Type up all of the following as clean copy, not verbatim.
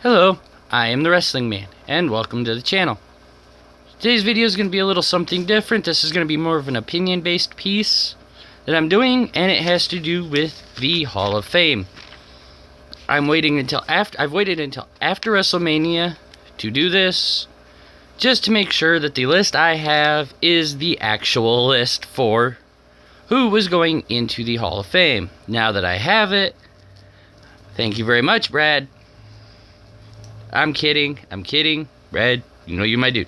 Hello, I am the Wrestling Man, and welcome to the channel. Today's video is going to be a little something different. This is going to be more of an opinion-based piece that I'm doing, and it has to do with the Hall of Fame. I've waited until after WrestleMania to do this, just to make sure that the list I have is the actual list for who was going into the Hall of Fame. Now that I have it, thank you very much, Brad. I'm kidding, Brad, you know you're my dude.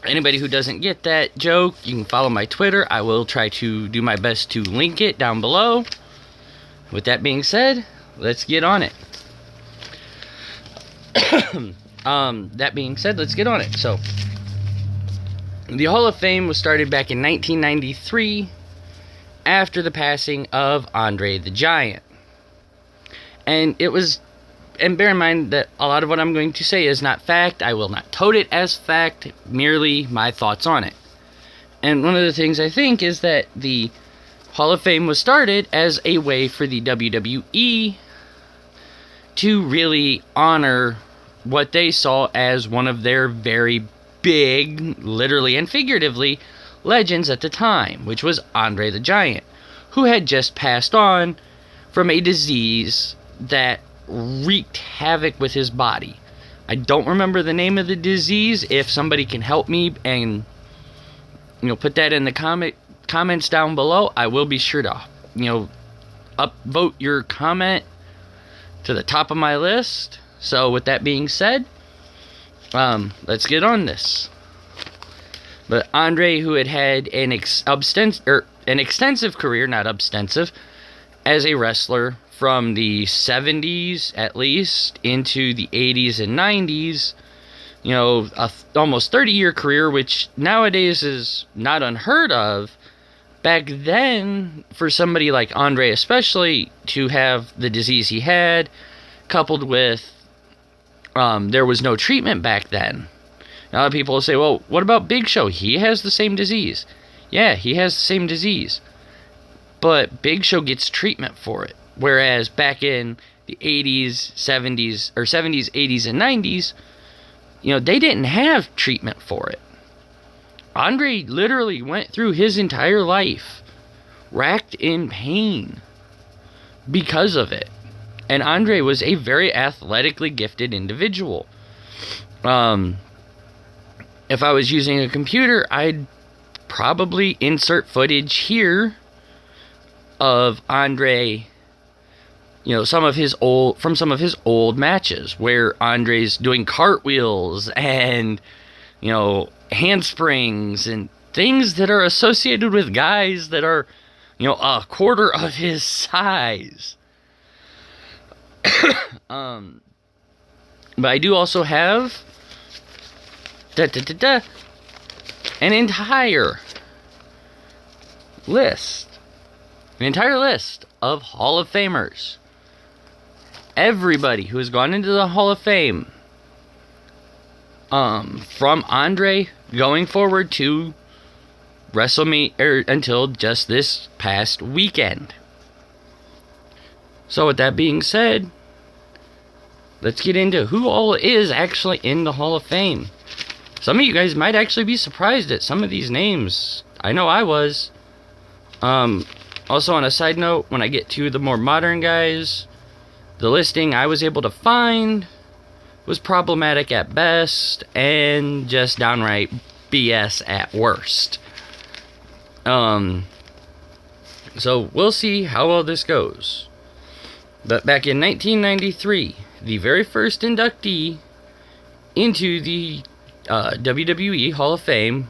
Anybody who doesn't get that joke, you can follow my Twitter. I will try to do my best to link it down below. With that being said, let's get on it. That being said, let's get on it. So, the Hall of Fame was started back in 1993 after the passing of Andre the Giant. And bear in mind that a lot of what I'm going to say is not fact. I will not tote it as fact, merely my thoughts on it. And one of the things I think is that the Hall of Fame was started as a way for the WWE to really honor what they saw as one of their very big, literally and figuratively, legends at the time, which was Andre the Giant, who had just passed on from a disease that wreaked havoc with his body. I don't remember the name of the disease. If somebody can help me and put that in the comments down below, I will be sure to upvote your comment to the top of my list. So with that being said, let's get on this. But Andre, who had an extensive career, not obstensive, as a wrestler from the 70s at least into the 80s and 90s, almost 30-year career, which nowadays is not unheard of. Back then, for somebody like Andre especially, to have the disease he had, coupled with there was no treatment back then. A lot of people will say, well, what about Big Show? He has the same disease. Yeah, he has the same disease. But Big Show gets treatment for it. Whereas back in the 80s, 70s, 80s, and 90s, they didn't have treatment for it. Andre literally went through his entire life racked in pain because of it. And Andre was a very athletically gifted individual. If I was using a computer, I'd probably insert footage here of Andre, some of his old matches where Andre's doing cartwheels and, handsprings and things that are associated with guys that are, a quarter of his size. But I do also have an entire list of Hall of Famers. Everybody who has gone into the Hall of Fame, from Andre going forward to WrestleMania until just this past weekend. So with that being said, let's get into who all is actually in the Hall of Fame. Some of you guys might actually be surprised at some of these names. I know I was. Also, on a side note, when I get to the more modern guys, the listing I was able to find was problematic at best and just downright BS at worst. So we'll see how well this goes. But back in 1993, the very first inductee into the WWE Hall of Fame,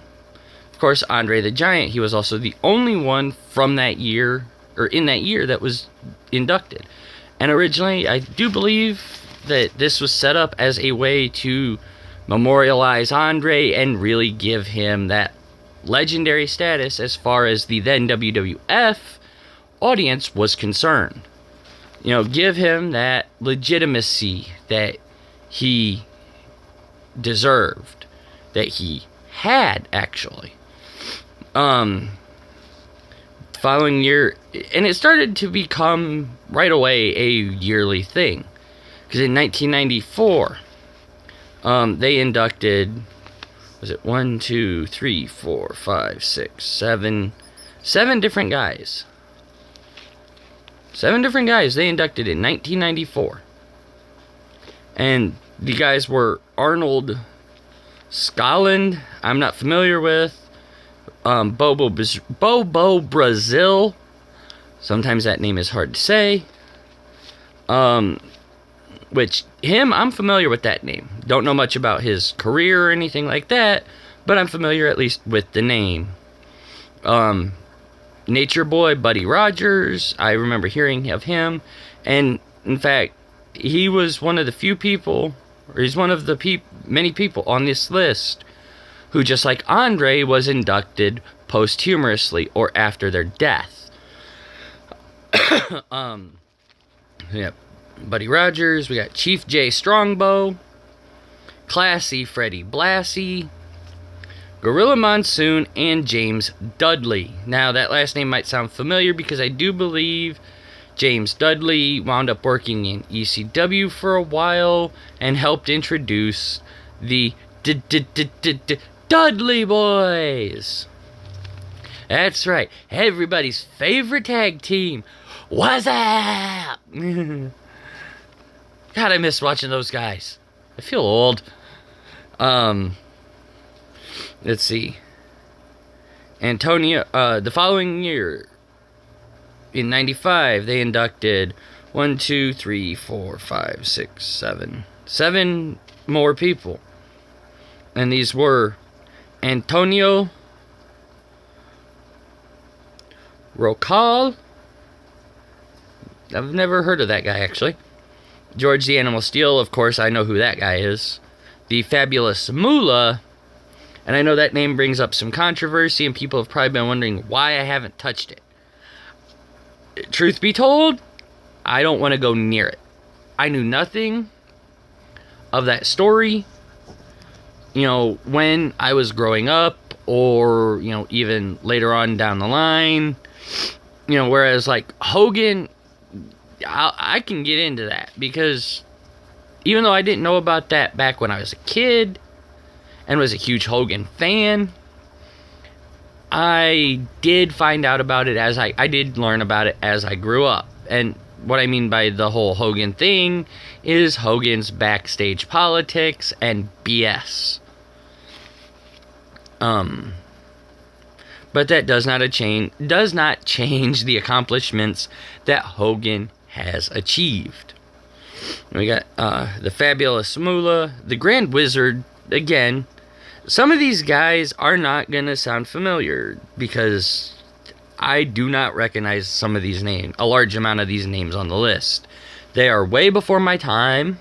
of course, Andre the Giant. He was also the only one from that year, or in that year, that was inducted. And originally, I do believe that this was set up as a way to memorialize Andre and really give him that legendary status as far as the then WWF audience was concerned. Give him that legitimacy that he deserved, that he had, actually. Following year, and it started to become right away a yearly thing. Because in 1994, they inducted, was it 1, 2, 3, 4, 5, 6, 7, 7 different guys. 7 different guys they inducted in 1994. And the guys were Arnold Scotland, I'm not familiar with. Bobo Brazil. Sometimes that name is hard to say. Which, him, I'm familiar with that name. Don't know much about his career or anything like that, but I'm familiar at least with the name. Nature Boy, Buddy Rogers, I remember hearing of him. And, in fact, he was one of the few people, or he's one of the many people on this list who, just like Andre, was inducted posthumously or after their death. Yeah, Buddy Rogers, we got Chief J. Strongbow, Classy Freddie Blassie, Gorilla Monsoon, and James Dudley. Now, that last name might sound familiar because I do believe James Dudley wound up working in ECW for a while and helped introduce the Dudley Boys. That's right, everybody's favorite tag team. What's up? God, I miss watching those guys. I feel old. Let's see. Antonio, the following year, in 95, they inducted 1, 2, 3, 4, 5, 6, 7. 7 more people. And these were Antonio Rocal. I've never heard of that guy, actually. George the Animal Steel, of course, I know who that guy is. The Fabulous Moolah, and I know that name brings up some controversy, and people have probably been wondering why I haven't touched it. Truth be told, I don't want to go near it. I knew nothing of that story, when I was growing up, or, even later on down the line. Whereas, like, Hogan, I can get into that, because even though I didn't know about that back when I was a kid and was a huge Hogan fan, I did find out about it as I did learn about it as I grew up. And what I mean by the whole Hogan thing is Hogan's backstage politics and BS. But that does not change the accomplishments that Hogan has achieved. We got the Fabulous Moolah, the Grand Wizard. Again, some of these guys are not going to sound familiar because I do not recognize some of these names, a large amount of these names on the list. They are way before my time,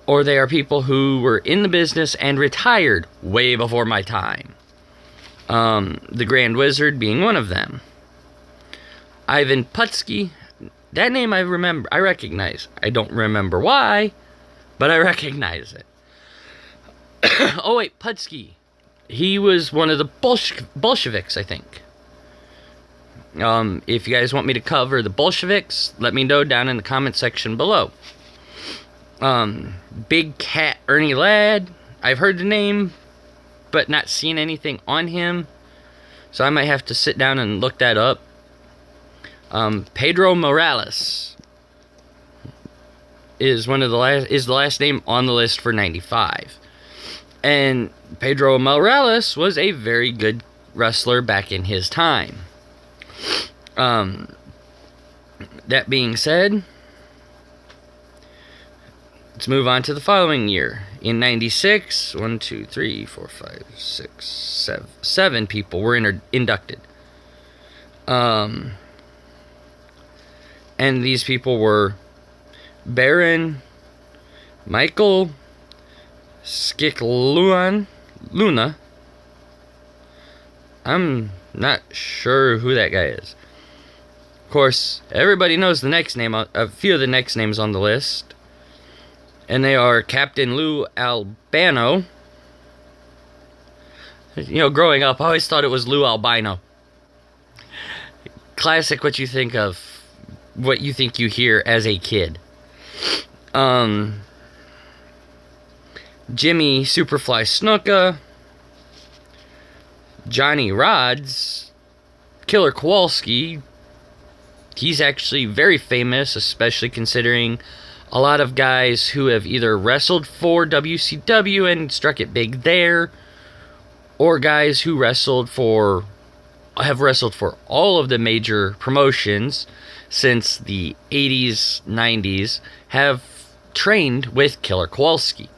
or they are people who were in the business and retired way before my time. The Grand Wizard being one of them. Ivan Putski, that name I recognize. I don't remember why, but I recognize it. Oh wait, Putski. He was one of the Bolsheviks, I think. If you guys want me to cover the Bolsheviks, let me know down in the comment section below. Big Cat Ernie Ladd. I've heard the name, but not seen anything on him. So I might have to sit down and look that up. Pedro Morales is the last name on the list for 95. And Pedro Morales was a very good wrestler back in his time. That being said, let's move on to the following year. In 96, 1, 2, 3, 4, 5, 6, 7 people were inducted. And these people were Baron Michael Luna. I'm not sure who that guy is. Of course, everybody knows the next name, a few of the next names on the list. And they are Captain Lou Albano. Growing up, I always thought it was Lou Albino. Classic what you think you hear as a kid. Jimmy Superfly Snuka, Johnny Rods, Killer Kowalski. He's actually very famous, especially considering a lot of guys who have either wrestled for WCW and struck it big there, or guys who have wrestled for all of the major promotions since the 80s, 90s, have trained with Killer Kowalski.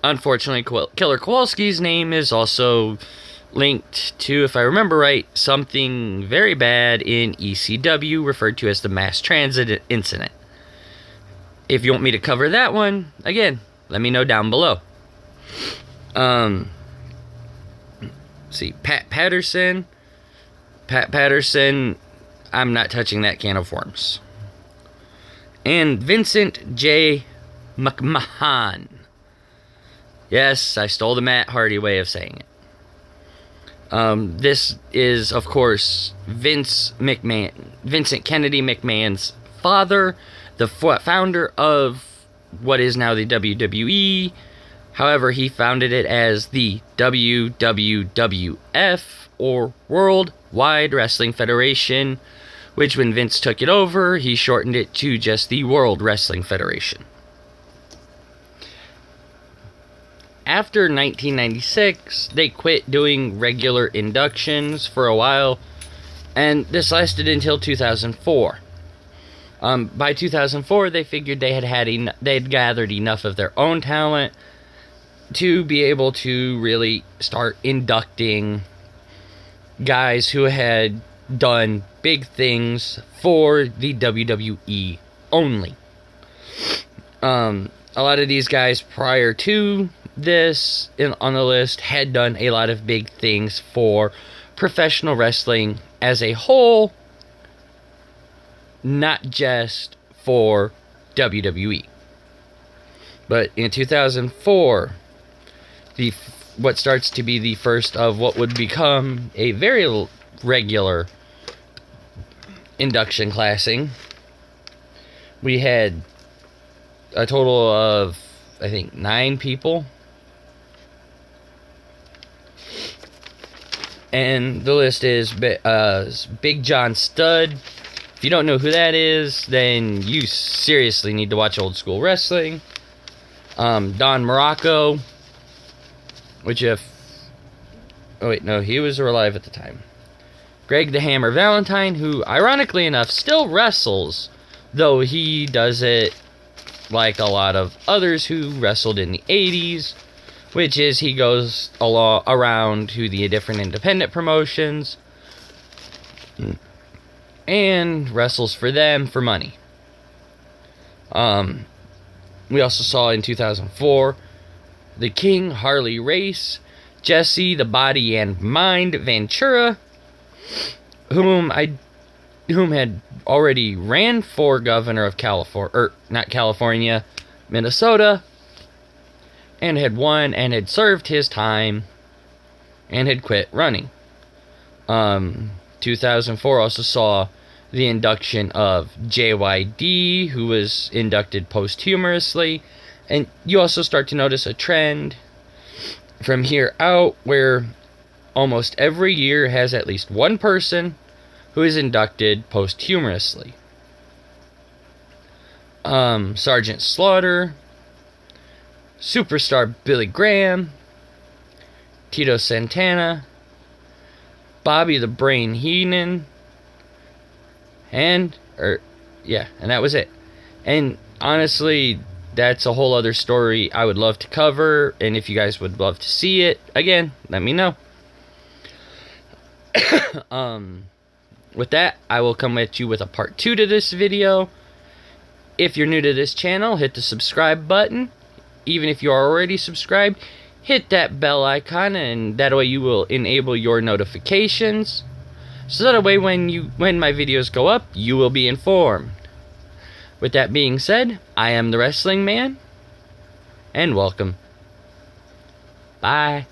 Unfortunately, Killer Kowalski's name is also linked to, if I remember right, something very bad in ECW referred to as the mass transit incident. If you want me to cover that one, again, let me know down below. See, Pat Patterson, I'm not touching that can of worms. And Vincent J. McMahon. Yes, I stole the Matt Hardy way of saying it. This is, of course, Vincent Kennedy McMahon's father, the founder of what is now the WWE. However, he founded it as the WWWF, or World Wide Wrestling Federation, which when Vince took it over, he shortened it to just the World Wrestling Federation. After 1996, they quit doing regular inductions for a while, and this lasted until 2004. By 2004, they figured they had gathered enough of their own talent to be able to really start inducting guys who had done big things for the WWE only. A lot of these guys prior to this on the list had done a lot of big things for professional wrestling as a whole, not just for WWE. But in 2004, what starts to be the first of what would become a very regular induction classing, we had a total of, I think, 9 people. And the list is Big John Studd. If you don't know who that is, then you seriously need to watch old school wrestling. Don Morocco, he was alive at the time. Greg the Hammer Valentine, who ironically enough still wrestles, though he does it like a lot of others who wrestled in the 80s, which is he goes around to the different independent promotions and wrestles for them for money. We also saw in 2004 the King Harley Race, Jesse the Body and Mind Ventura, whom had already ran for governor of Minnesota, and had won and had served his time and had quit running. 2004 also saw the induction of JYD, who was inducted posthumously, and you also start to notice a trend from here out where almost every year has at least one person who is inducted posthumously. Sergeant Slaughter, Superstar Billy Graham, Tito Santana, Bobby the Brain Heenan, and that was it. And honestly, that's a whole other story I would love to cover, and if you guys would love to see it, again, let me know. With that, I will come at you with a part 2 to this video. If you're new to this channel, hit the subscribe button. Even if you're already subscribed, hit that bell icon, and that way you will enable your notifications. So that way when my videos go up, you will be informed. With that being said, I am the Wrestling Man, and welcome. Bye.